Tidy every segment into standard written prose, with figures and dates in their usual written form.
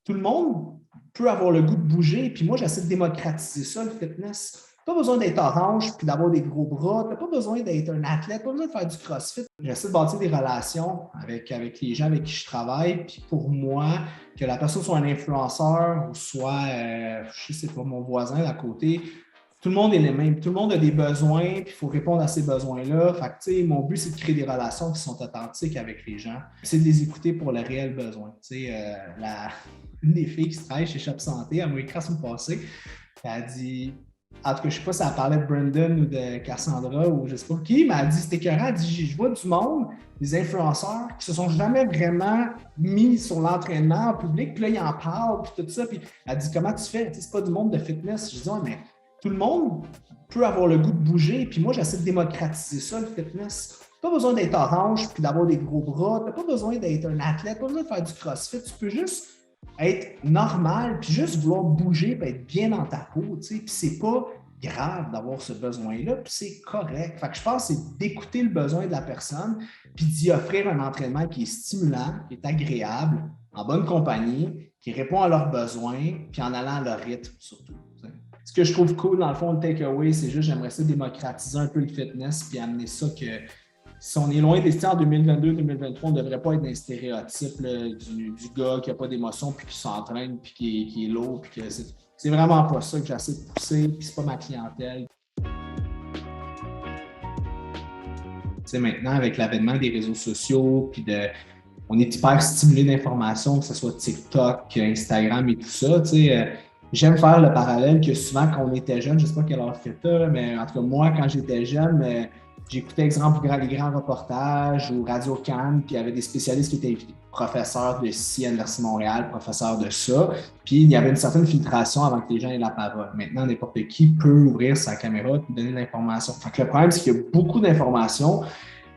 tout le monde peut avoir le goût de bouger. Puis moi, j'essaie de démocratiser ça, le fitness. Tu n'as pas besoin d'être orange puis d'avoir des gros bras. Tu n'as pas besoin d'être un athlète, pas besoin de faire du crossfit. J'essaie de bâtir des relations avec les gens avec qui je travaille. Puis pour moi, que la personne soit un influenceur ou soit, je ne sais pas, mon voisin d'à côté, tout le monde est le même. Tout le monde a des besoins, puis il faut répondre à ces besoins-là. Fait que, tu sais, mon but, c'est de créer des relations qui sont authentiques avec les gens. C'est de les écouter pour le réel besoin. Tu sais, une des filles qui travaille chez Shop Santé, elle m'a écrit à me passer. Elle a dit, en tout cas, je ne sais pas si elle parlait de Brandon ou de Cassandra ou je ne sais pas qui, mais elle a dit, c'était écœurant. Elle dit, je vois du monde, des influenceurs qui ne se sont jamais vraiment mis sur l'entraînement en public, puis là, ils en parlent, puis tout ça. Puis elle dit, comment tu fais? Tu sais, c'est pas du monde de fitness. Je dis, ouais, mais tout le monde peut avoir le goût de bouger, puis moi, j'essaie de démocratiser ça, le fitness. Tu n'as pas besoin d'être orange puis d'avoir des gros bras, tu n'as pas besoin d'être un athlète, pas besoin de faire du crossfit, tu peux juste être normal, puis juste vouloir bouger, puis être bien dans ta peau, tu sais, puis c'est pas grave d'avoir ce besoin-là, puis c'est correct. Fait que je pense que c'est d'écouter le besoin de la personne, puis d'y offrir un entraînement qui est stimulant, qui est agréable, en bonne compagnie, qui répond à leurs besoins, puis en allant à leur rythme surtout. Ce que je trouve cool, dans le fond, le takeaway, c'est juste j'aimerais ça démocratiser un peu le fitness puis amener ça que si on est loin des styles en 2022-2023, on ne devrait pas être dans les stéréotypes là, du gars qui n'a pas d'émotion puis qui s'entraîne puis qui est lourd. Puis que c'est vraiment pas ça que j'essaie de pousser puis c'est pas ma clientèle. T'sais, maintenant, avec l'avènement des réseaux sociaux puis on est hyper stimulé d'informations, que ce soit TikTok, Instagram et tout ça, tu sais. J'aime faire le parallèle que souvent, quand on était jeune, je ne sais pas quelle heure c'était, mais en tout cas, moi, quand j'étais jeune, j'écoutais, exemple, les grands reportages ou Radio Cannes, puis il y avait des spécialistes qui étaient professeurs de ci à l'Université de Montréal, professeurs de ça, puis il y avait une certaine filtration avant que les gens aient la parole. Maintenant, n'importe qui peut ouvrir sa caméra et donner de l'information. Fait que le problème, c'est qu'il y a beaucoup d'informations,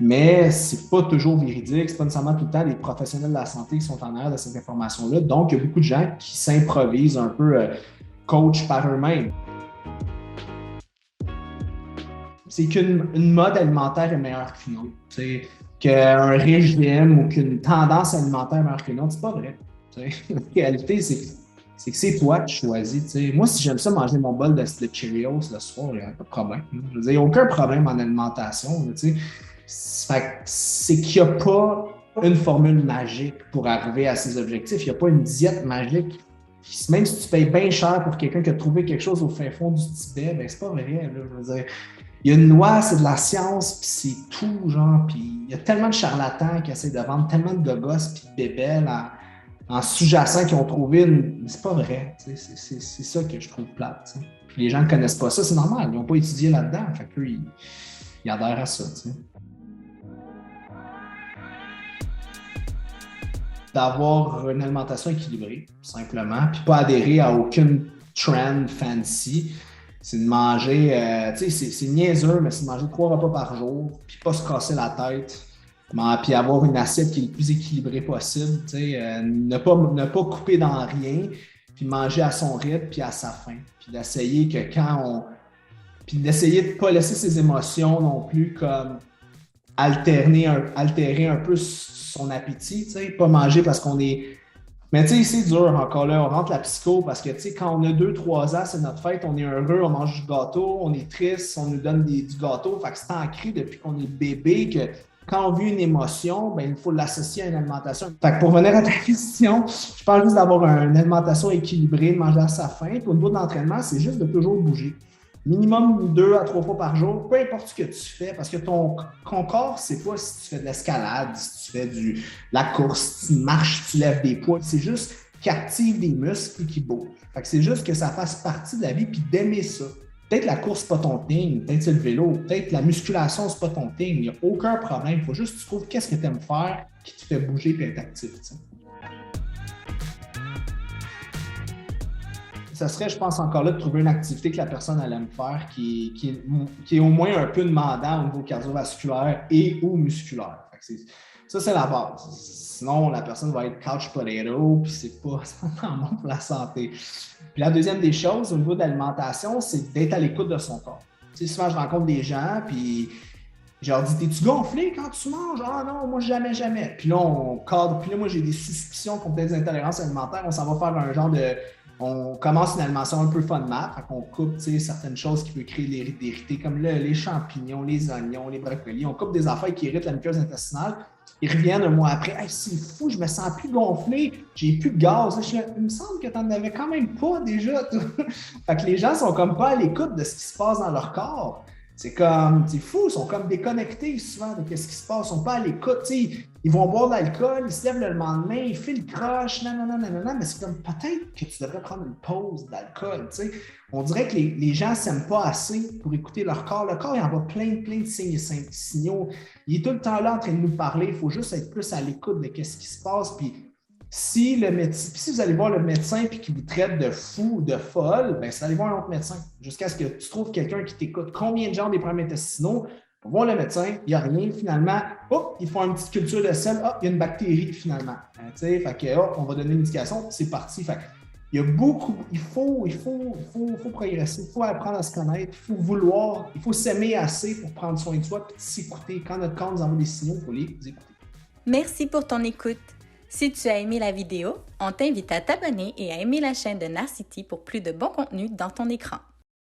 mais c'est pas toujours véridique, c'est pas nécessairement tout le temps les professionnels de la santé qui sont en arrière de cette information-là. Donc, il y a beaucoup de gens qui s'improvisent un peu coach par eux-mêmes. C'est qu'une mode alimentaire est meilleure qu'une autre. T'sais, qu'un régime ou qu'une tendance alimentaire est meilleure qu'une autre, c'est pas vrai. T'sais. La réalité, c'est que c'est toi qui choisis. T'sais. Moi, si j'aime ça manger mon bol de Cheerios le soir, il n'y a pas de problème. Je veux dire, il n'y a aucun problème en alimentation. C'est qu'il n'y a pas une formule magique pour arriver à ses objectifs. Il n'y a pas une diète magique. Même si tu payes bien cher pour quelqu'un qui a trouvé quelque chose au fin fond du Tibet, ben c'est pas vrai. Là, je veux dire, il y a une loi, c'est de la science, puis c'est tout, genre. Puis il y a tellement de charlatans qui essaient de vendre tellement de gogos puis de bébelles en sous-jacent qui ont trouvé une... C'est pas vrai. C'est ça que je trouve plate. T'sais. Puis les gens ne connaissent pas ça, c'est normal. Ils n'ont pas étudié là-dedans. Fait qu'eux, ils adhèrent à ça. T'sais. D'avoir une alimentation équilibrée, simplement, puis pas adhérer à aucune trend fancy. C'est de manger, tu sais, c'est niaiseux, mais c'est de manger 3 repas par jour, puis pas se casser la tête, puis avoir une assiette qui est le plus équilibrée possible, tu sais, ne pas couper dans rien, puis manger à son rythme, puis à sa faim, puis d'essayer que puis d'essayer de ne pas laisser ses émotions non plus comme altérer un peu son appétit, tu sais, pas manger parce qu'on est... Mais tu sais, c'est dur encore là, on rentre la psycho parce que tu sais, quand on a 2-3 ans, c'est notre fête, on est heureux, on mange du gâteau, on est triste, on nous donne du gâteau, fait que c'est ancré depuis qu'on est bébé que quand on vit une émotion, ben, il faut l'associer à une alimentation. Fait que pour revenir à ta question, je parle juste d'avoir une alimentation équilibrée, de manger à sa faim, puis au niveau de l'entraînement, c'est juste de toujours bouger. Minimum 2 à 3 fois par jour, peu importe ce que tu fais, parce que ton corps, c'est pas si tu fais de l'escalade, si tu fais de la course, tu marches, tu lèves des poids, c'est juste qu'il active des muscles et qu'il bouge. Fait que c'est juste que ça fasse partie de la vie puis d'aimer ça. Peut-être la course, c'est pas ton thing, peut-être c'est le vélo, peut-être la musculation, c'est pas ton thing, il n'y a aucun problème. Il faut juste que tu trouves qu'est-ce que tu aimes faire qui te fait bouger et être actif. T'sais. Ça serait, je pense, encore là de trouver une activité que la personne elle aime faire qui est au moins un peu demandant au niveau cardiovasculaire et ou musculaire. Ça, c'est la base. Sinon, la personne va être couch potato, puis c'est pas bon pour la santé. Puis la deuxième des choses, au niveau de l'alimentation, c'est d'être à l'écoute de son corps. Tu sais, souvent, je rencontre des gens, puis Je leur dis, t'es-tu gonflé quand tu manges? Ah non, moi jamais, jamais. Puis là, on cadre. Puis là, moi, j'ai des suspicions qu'on peut être des intolérances alimentaires. On s'en va faire un genre de. On commence une alimentation un peu fun map. Fait qu'on coupe certaines choses qui peuvent créer l'hérédité, comme les champignons, les oignons, les brocolis. On coupe des affaires qui irritent la muqueuse intestinale. Ils reviennent un mois après. Hey, c'est fou, je me sens plus gonflé, j'ai plus de gaz. Il me semble que tu n'en avais quand même pas déjà. Fait que les gens sont comme pas à l'écoute de ce qui se passe dans leur corps. C'est fou, ils sont comme déconnectés souvent de ce qui se passe, ils sont pas à l'écoute. Ils vont boire de l'alcool, ils se lèvent le lendemain, ils filent le croche, mais c'est comme peut-être que tu devrais prendre une pause d'alcool. On dirait que les gens ne s'aiment pas assez pour écouter leur corps. Le corps, il envoie plein de signes et signaux. Il est tout le temps là en train de nous parler. Il faut juste être plus à l'écoute de ce qui se passe. Puis si vous allez voir le médecin et qu'il vous traite de fou ou de folle, ben, c'est d'aller voir un autre médecin jusqu'à ce que tu trouves quelqu'un qui t'écoute. Combien de gens ont des problèmes intestinaux? On va voir le médecin, il n'y a rien. Finalement, ils font une petite culture de sel. Il y a une bactérie finalement. Fait que, on va donner une indication, c'est parti. Fait il y a beaucoup, il faut progresser, il faut apprendre à se connaître, il faut vouloir, il faut s'aimer assez pour prendre soin de soi et s'écouter. Quand notre corps nous envoie des signaux, il faut les écouter. Merci pour ton écoute. Si tu as aimé la vidéo, on t'invite à t'abonner et à aimer la chaîne de Narcity pour plus de bons contenus dans ton écran.